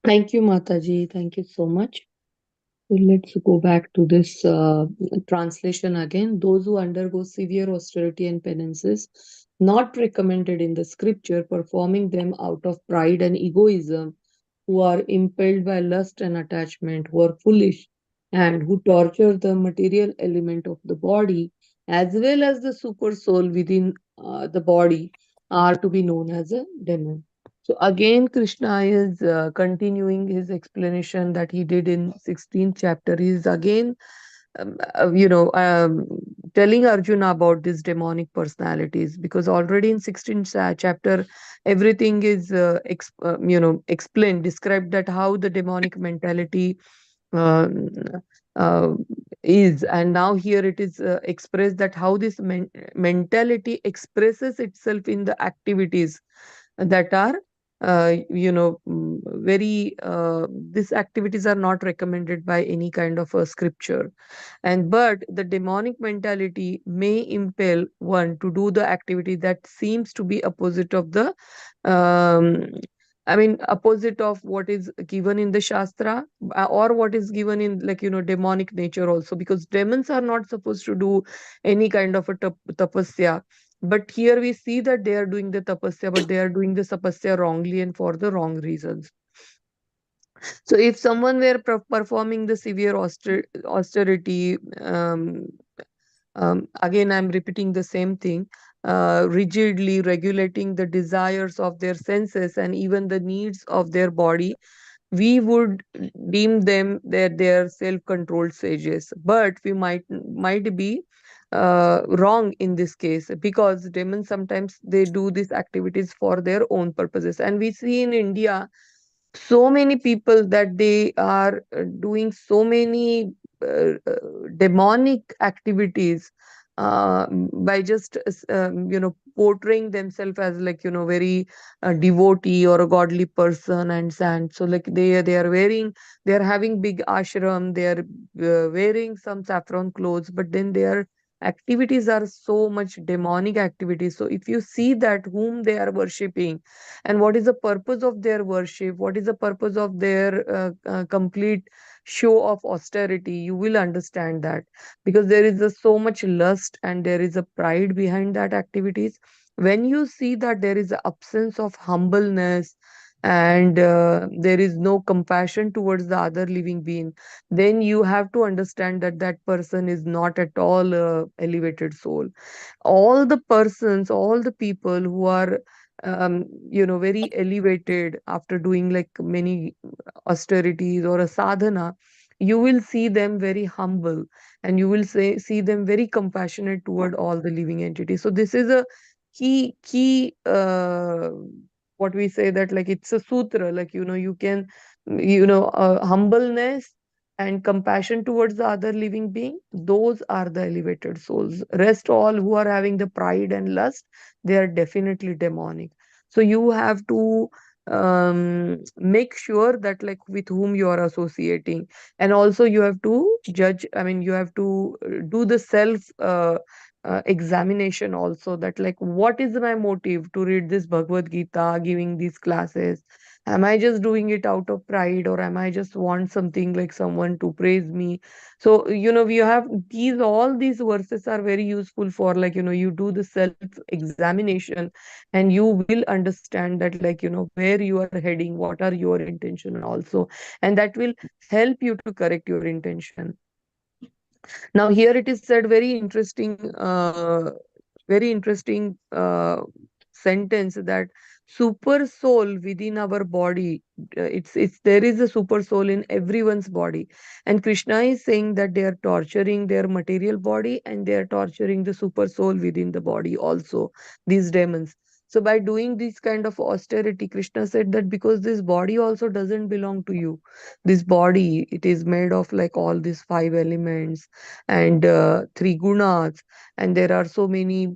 Thank you, Mataji. Thank you so much. So let's go back to this translation again. Those who undergo severe austerity and penances, not recommended in the scripture, performing them out of pride and egoism, who are impelled by lust and attachment, who are foolish, and who torture the material element of the body, as well as the super soul within the body, are to be known as a demon. So again, Krishna is continuing his explanation that he did in 16th chapter. He is again, um, uh, you know, um, telling Arjuna about these demonic personalities, because already in 16th chapter everything is explained, described, that how the demonic mentality um, uh, is, and now here it is expressed that how this mentality expresses itself in the activities that are very these activities are not recommended by any kind of a scripture. And but the demonic mentality may impel one to do the activity that seems to be opposite of the um, opposite of what is given in the Shastra, or what is given in, like, demonic nature also, because demons are not supposed to do any kind of a tapasya. But here we see that they are doing the tapasya, but they are doing the tapasya wrongly and for the wrong reasons. So if someone were performing the severe austerity, again, I'm repeating the same thing, rigidly regulating the desires of their senses and even the needs of their body, we would deem them that they are self-controlled sages. But we might be wrong in this case, because demons sometimes they do these activities for their own purposes. And we see in India so many people that they are doing so many demonic activities by just portraying themselves as, like, very devotee or a godly person, and so, like, they are wearing, they are having big ashram, they are wearing some saffron clothes, but then their activities are so much demonic activities. So if you see that whom they are worshipping and what is the purpose of their worship, what is the purpose of their complete show of austerity, you will understand that, because there is so much lust and there is a pride behind that activities. When you see that there is an absence of humbleness, and there is no compassion towards the other living being, then you have to understand that that person is not at all a elevated soul. All the persons, all the people who are very elevated after doing like many austerities or a sadhana, you will see them very humble, and you will see them very compassionate toward all the living entities. So this is a key what we say, that like it's a sutra, like, you can, humbleness and compassion towards the other living being, those are the elevated souls. Rest all who are having the pride and lust, they are definitely demonic. So you have to make sure that, like, with whom you are associating, and also you have to judge, you have to do the self examination also, that, like, what is my motive to read this Bhagavad Gita, giving these classes? Am I just doing it out of pride, or am I just want something, like someone to praise me? So, we have these, all these verses are very useful for, like, you do the self examination, and you will understand that, like, where you are heading, what are your intention also, and that will help you to correct your intention. Now here it is said very interesting sentence, that super soul within our body, it's there is a super soul in everyone's body, and Krishna is saying that they are torturing their material body, and they are torturing the super soul within the body also, these demons. So by doing this kind of austerity, Krishna said that because this body also doesn't belong to you, this body, it is made of like all these five elements and three gunas, and there are so many 10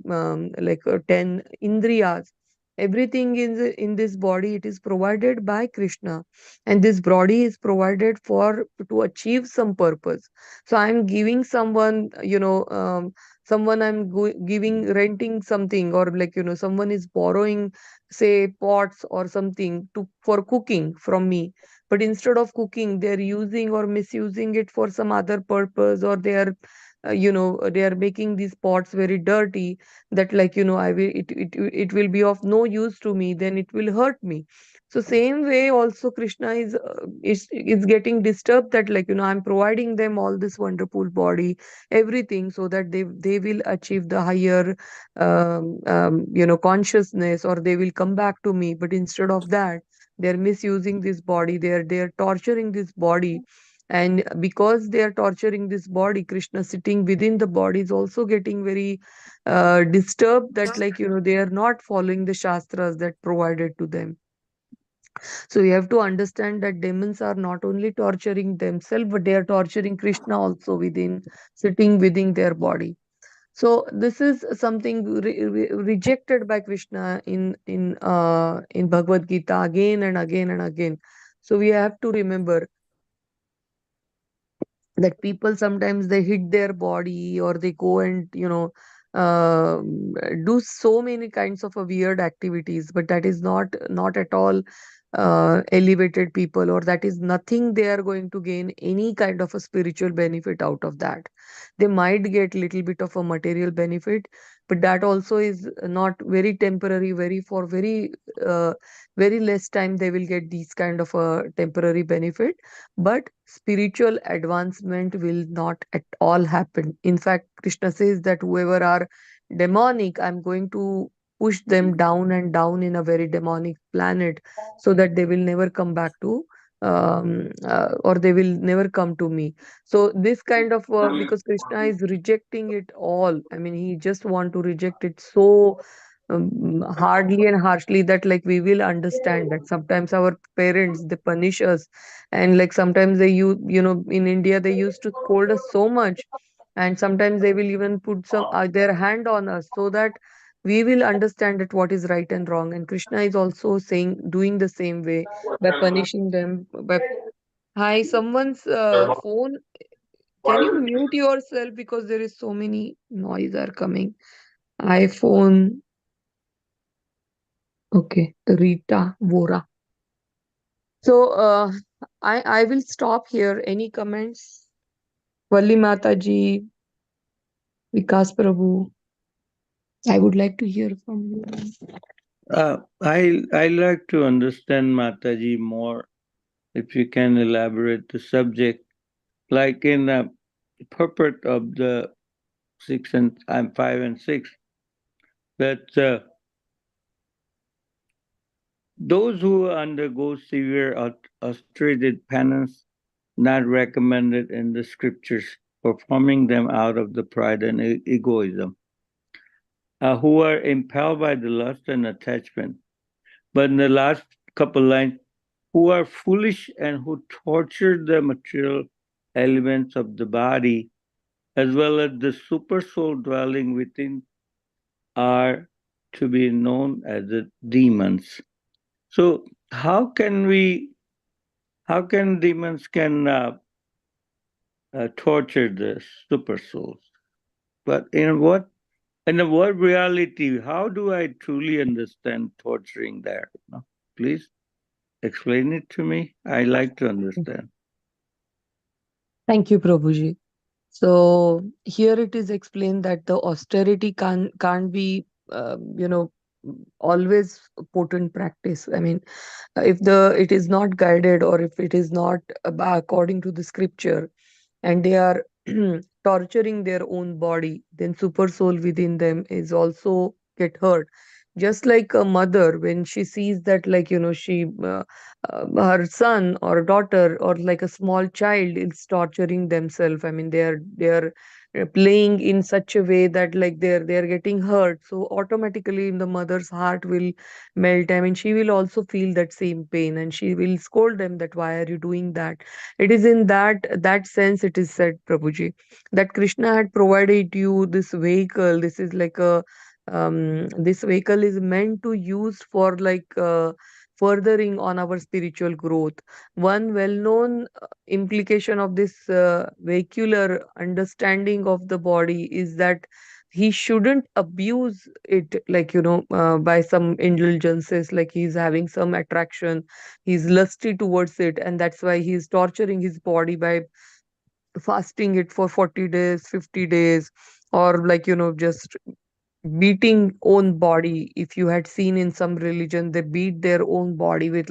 indriyas. Everything in this body, it is provided by Krishna, and this body is provided for to achieve some purpose. So I'm giving someone, someone I'm giving, renting something, or like, someone is borrowing, say, pots or something to for cooking from me, but instead of cooking, they're using or misusing it for some other purpose, or they are making these pots very dirty, that, like, I will it will be of no use to me, then it will hurt me. So same way also Krishna is getting disturbed, that, like, I'm providing them all this wonderful body, everything, so that they will achieve the higher consciousness, or they will come back to me. But instead of that, they're misusing this body, they're torturing this body, And because they are torturing this body, Krishna sitting within the body is also getting very disturbed, that they are not following the shastras that provided to them. So we have to understand that demons are not only torturing themselves, but they are torturing Krishna also within, sitting within their body. So this is something rejected by Krishna in Bhagavad Gita again and again and again. So we have to remember that people sometimes they hit their body, or they go and do so many kinds of weird activities, but that is not at all elevated people, or that is nothing they are going to gain any kind of a spiritual benefit out of that. They might get little bit of a material benefit, but that also is not very temporary, uh, very less time they will get these kind of a temporary benefit, but spiritual advancement will not at all happen. In fact, Krishna says that whoever are demonic, I'm going to push them down and down in a very demonic planet, so that they will never come back to or they will never come to me. So this kind of because Krishna is rejecting it all, I mean, he just want to reject it so hardly and harshly, that we will understand that sometimes our parents they punish us, and sometimes they in India they used to scold us so much, and sometimes they will even put some their hand on us, so that we will understand that what is right and wrong. And Krishna is also saying, doing the same way, by punishing them by hi, someone's phone. Can you mute yourself, because there is so many noise are coming. iPhone. Okay, Rita Vora. So I will stop here. Any comments? Valli Mataji, Vikas Prabhu, I would like to hear from you. I like to understand Mataji more. If you can elaborate the subject, like in the purport of the 5 and 6, that those who undergo severe austerity penance not recommended in the scriptures, performing them out of the pride and egoism, who are impelled by the lust and attachment. But in the last couple lines, who are foolish and who torture the material elements of the body, as well as the super soul dwelling within, are to be known as the demons. So how can demons can torture the super souls? But in what reality, how do I truly understand torturing there? No? Please explain it to me. I like to understand. Thank you, Prabhuji. So here it is explained that the austerity can't be always put in practice. I mean, if the it is not guided, or if it is not according to the scripture, and they are torturing their own body, then super soul within them is also get hurt. Just like a mother, when she sees that she her son or daughter, or like a small child is torturing themselves, I mean, they are playing in such a way that they're getting hurt, so automatically the mother's heart will melt. I mean, she will also feel that same pain, and she will scold them that why are you doing that. It is in that sense it is said, Prabhuji, that Krishna had provided you this vehicle. This is like a this vehicle is meant to use for furthering on our spiritual growth. One well-known implication of this vehicular understanding of the body is that he shouldn't abuse it, by some indulgences, like he's having some attraction, he's lusty towards it, and that's why he's torturing his body by fasting it for 40 days, 50 days, or just beating own body. If you had seen in some religion, they beat their own body with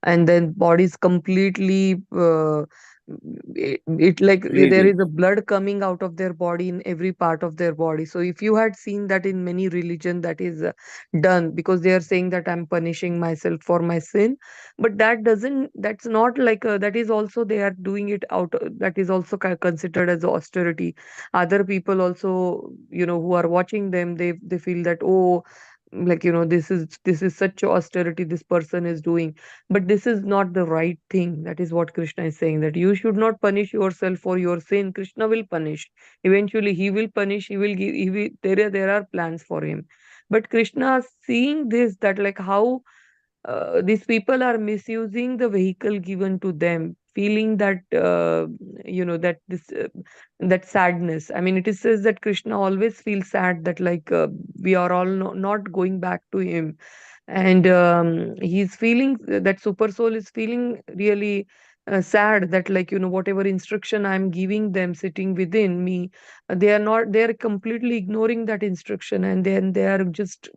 and then bodies completely it like there Breathing. is a blood coming out of their body in every part of their body. So if you had seen that in many religion, that is done because they are saying that I'm punishing myself for my sin, but that's not like that is also they are doing it out, that is also considered as austerity. Other people also, who are watching them, they feel that, oh, like, this is such austerity this person is doing. But this is not the right thing. That is what Krishna is saying, that you should not punish yourself for your sin. Krishna will punish. Eventually he will punish, he will give, there are plans for him. But Krishna seeing this, that like how these people are misusing the vehicle given to them, feeling that that this that sadness. I mean, it is says that Krishna always feels sad that like we are all not going back to him. And he's feeling that super soul is feeling really sad that like whatever instruction I'm giving them sitting within me, they are completely ignoring that instruction, and then they are just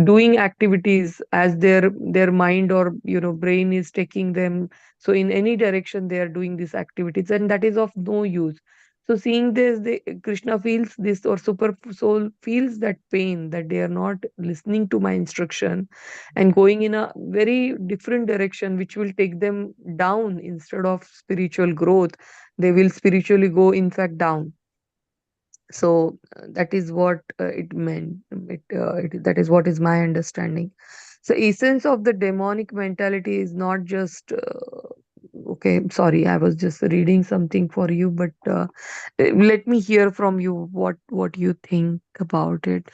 doing activities as their mind or brain is taking them. So in any direction they are doing these activities, and that is of no use. So seeing this, Krishna feels this, or super soul feels that pain, that they are not listening to my instruction and going in a very different direction, which will take them down instead of spiritual growth. They will spiritually go, in fact, down. So that is what it meant. That is what is my understanding. So essence of the demonic mentality is not just okay. Sorry, I was just reading something for you, but let me hear from you what you think about it.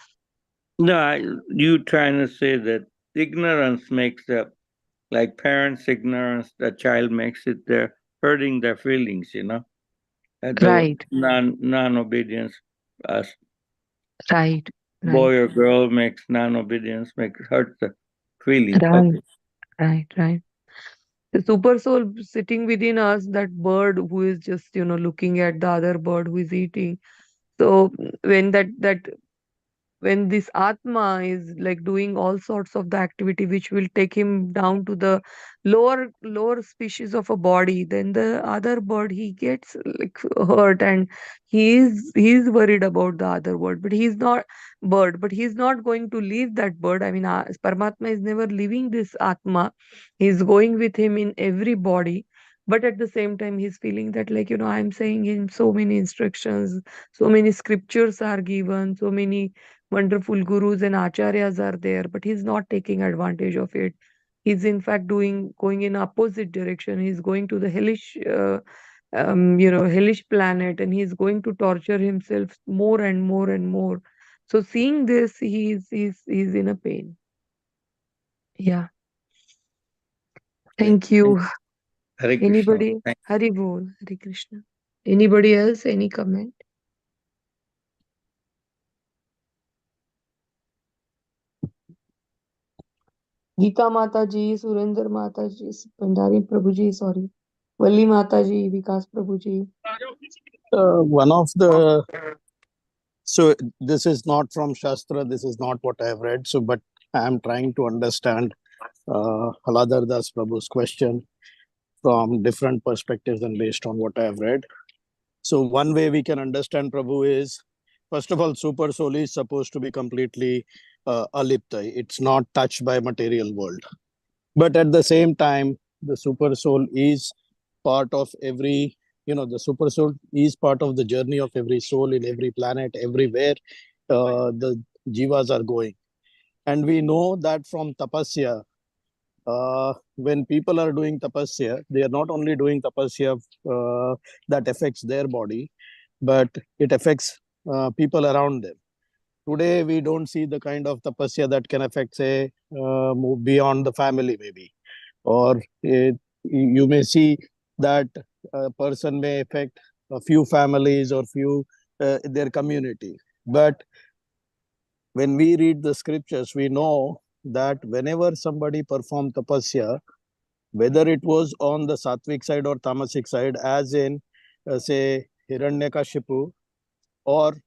No, you trying to say that ignorance makes like parents' ignorance, the child makes it, they're hurting their feelings, the Right, non-obedience, uh, right, right, boy or girl makes non-obedience, makes hurt the feeling. right, Okay. right. The super soul sitting within us, that bird who is just looking at the other bird who is eating. So when when this atma is like doing all sorts of the activity which will take him down to the lower species of a body, then the other bird, he gets like hurt, and he is worried about the other bird, but he's not going to leave that bird. I mean, Paramatma is never leaving this atma. He's going with him in every body. But at the same time, he's feeling that like I'm saying him so many instructions, so many scriptures are given, so many wonderful gurus and acharyas are there, but he's not taking advantage of it. He's in fact going in opposite direction. He's going to the hellish planet, and he's going to torture himself more and more and more. So seeing this, he's in a pain. Yeah. Okay. Thank you. Hare Krishna. Anybody? Hari Bol, Hari Krishna. Anybody else? Any comment? Geeta Mata ji, Surendra Mata ji, Pandari Prabhu ji, sorry. Valli Mata ji, Vikas Prabhu ji. One of the so this is not from Shastra. This is not what I have read. So, but I am trying to understand Haladhar Das Prabhu's question from different perspectives and based on what I have read. So one way we can understand Prabhu is, first of all, super soul is supposed to be completely alipta. It's not touched by material world. But at the same time, the super soul is part of every, the super soul is part of the journey of every soul in every planet, everywhere the jivas are going. And we know that from tapasya, when people are doing tapasya, they are not only doing tapasya that affects their body, but it affects people around them. Today, we don't see the kind of tapasya that can affect, say, move beyond the family, maybe. Or you may see that a person may affect a few families or few their community. But when we read the scriptures, we know that whenever somebody performed tapasya, whether it was on the sattvic side or tamasic side, as in, say, Hiranyakashipu or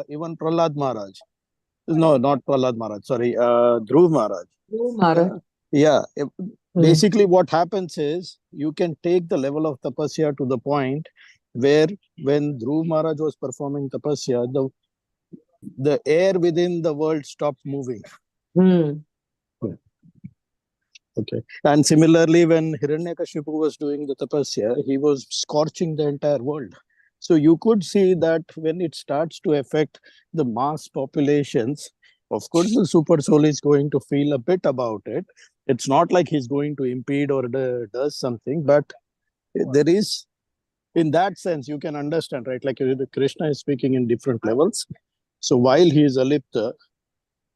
even Prahlad Maharaj. No, not Prahlad Maharaj, sorry, Dhruv Maharaj. Oh, Maharaj. Yeah, Basically, what happens is you can take the level of tapasya to the point where when Dhruv Maharaj was performing tapasya, the air within the world stopped moving. Hmm. Okay. And similarly, when Hiranyakashipu was doing the tapasya, he was scorching the entire world. So you could see that when it starts to affect the mass populations, of course, the super soul is going to feel a bit about it. It's not like he's going to impede or does something, but there is, in that sense, you can understand, right? Like Krishna is speaking in different levels. So while he is alipta,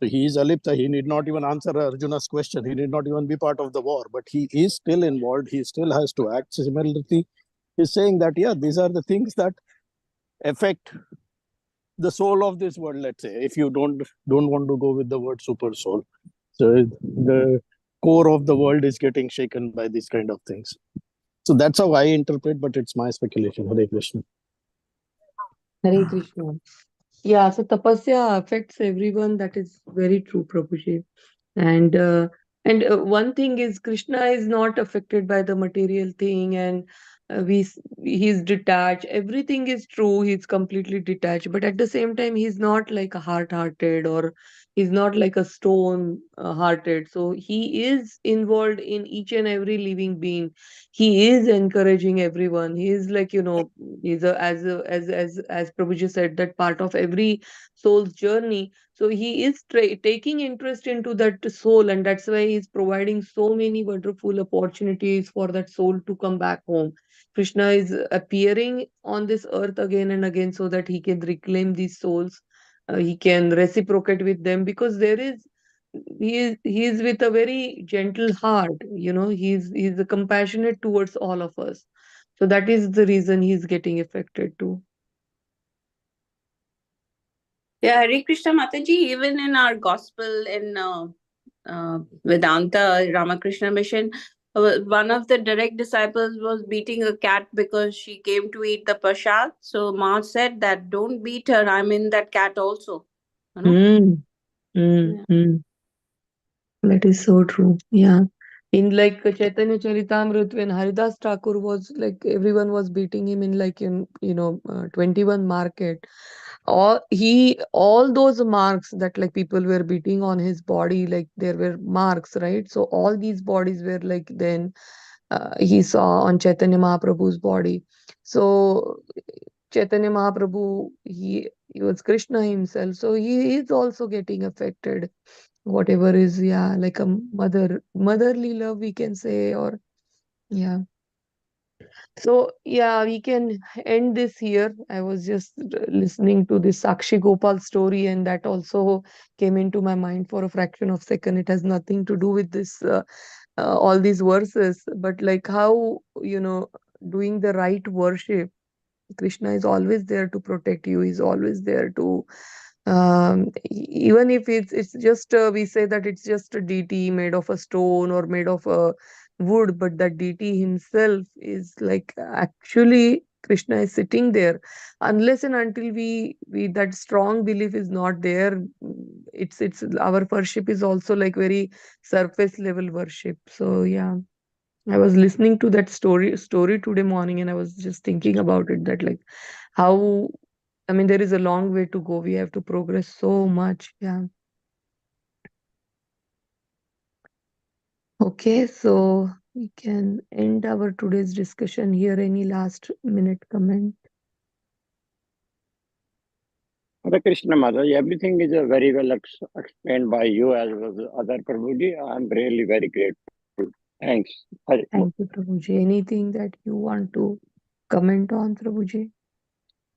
so he is alipta, he need not even answer Arjuna's question. He need not even be part of the war, but he is still involved. He still has to act. Similarly, he's saying that, yeah, these are the things that affect the soul of this world, let's say, if you don't want to go with the word super soul. So the core of the world is getting shaken by these kind of things. So that's how I interpret, but it's my speculation. Hare Krishna. Hare Krishna. Yeah, so tapasya affects everyone. That is very true, Prabhuji. And one thing is Krishna is not affected by the material thing, and he's detached. Everything is true. He's completely detached, but at the same time, he's not like a hard-hearted, or he's not like a stone hearted. So he is involved in each and every living being. He is encouraging everyone. He is like, he's as Prabhuji said, that part of every soul's journey. So he is taking interest into that soul, and that's why he's providing so many wonderful opportunities for that soul to come back home. Krishna is appearing on this earth again and again so that he can reclaim these souls. He can reciprocate with them, because he is with a very gentle heart. He's compassionate towards all of us. So that is the reason he's getting affected too. Yeah, Hare Krishna Mataji, even in our gospel in Vedanta Ramakrishna Mission, one of the direct disciples was beating a cat because she came to eat the prasad. So Ma said that don't beat her. I'm in that cat also. You know? Mm, mm, Yeah. mm. That is so true. Yeah. In like Chaitanya Charitamrita, when Haridas Thakur was like, everyone was beating him in like, 21 market. All those marks that like people were beating on his body, like there were marks, right? So all these bodies were like, then he saw on Chaitanya Mahaprabhu's body. So Chaitanya Mahaprabhu, he was Krishna himself. So he is also getting affected. Whatever is, yeah, like a motherly love, we can say, or yeah. So yeah, we can end this here. I was just listening to this Sakshi Gopal story, and that also came into my mind for a fraction of second. It has nothing to do with this, all these verses, but like how, doing the right worship. Krishna is always there to protect you. He's always there to, even if it's just, we say that it's just a deity made of a stone or made of a wood, but that deity himself is like actually Krishna is sitting there. Unless and until we that strong belief is not there, it's our worship is also like very surface level worship. So yeah. I was listening to that story today morning, and I was just thinking about it, that like how, I mean, there is a long way to go. We have to progress so much. Yeah. Okay, so we can end our today's discussion here. Any last minute comment? Hare Krishna Mataji, everything is very well explained by you as well as other Prabhuji. I'm really very grateful. Thanks. Thank you, Prabhuji. Anything that you want to comment on, Prabhuji?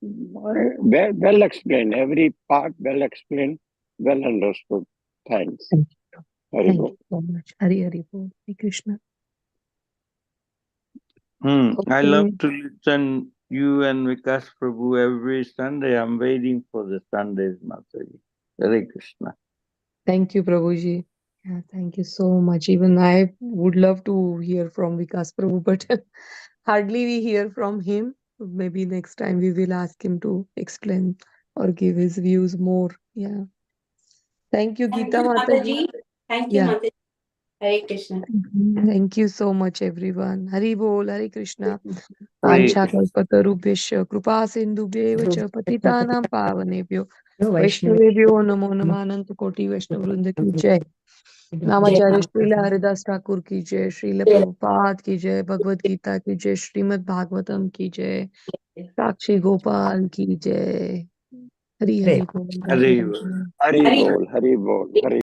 Well explained. Every part well explained, well understood. Thanks. Thank you. Hari Thank Bol. you so much. Hari Hari Bol. Hare Krishna. I love Okay. to listen you and Vikas Prabhu every Sunday. I'm waiting for the Sundays, Mataji. Hare Krishna. Thank you, Prabhuji. Yeah, thank you so much. Even I would love to hear from Vikas Prabhu, but hardly we hear from him. Maybe next time we will ask him to explain or give his views more. Yeah. Thank you, Thank Gita you, Mataji. Mataji. Thank you, Yeah. Mataji. Hare Krishna. Thank you so much, everyone. Hari Bol, Hare Krishna. Hare Vanchakalpatarubhyascha कृपा सिन्धुभ्येव च पतितानां पावनेभ्यो वैष्णवेभ्यो नमो नमः अनंत कोटि वैष्णव वृंद की जय। नामाचार्य श्रील हरिदास ठाकुर की जय, श्रील प्रभुपाद की जय, भगवद गीता की जय, श्रीमद् भागवतम की जय, साक्षी गोपाल की जय। हरि हरि बोल, Hare Radhe Radhe. Hari Bol, Hari Bol, Hari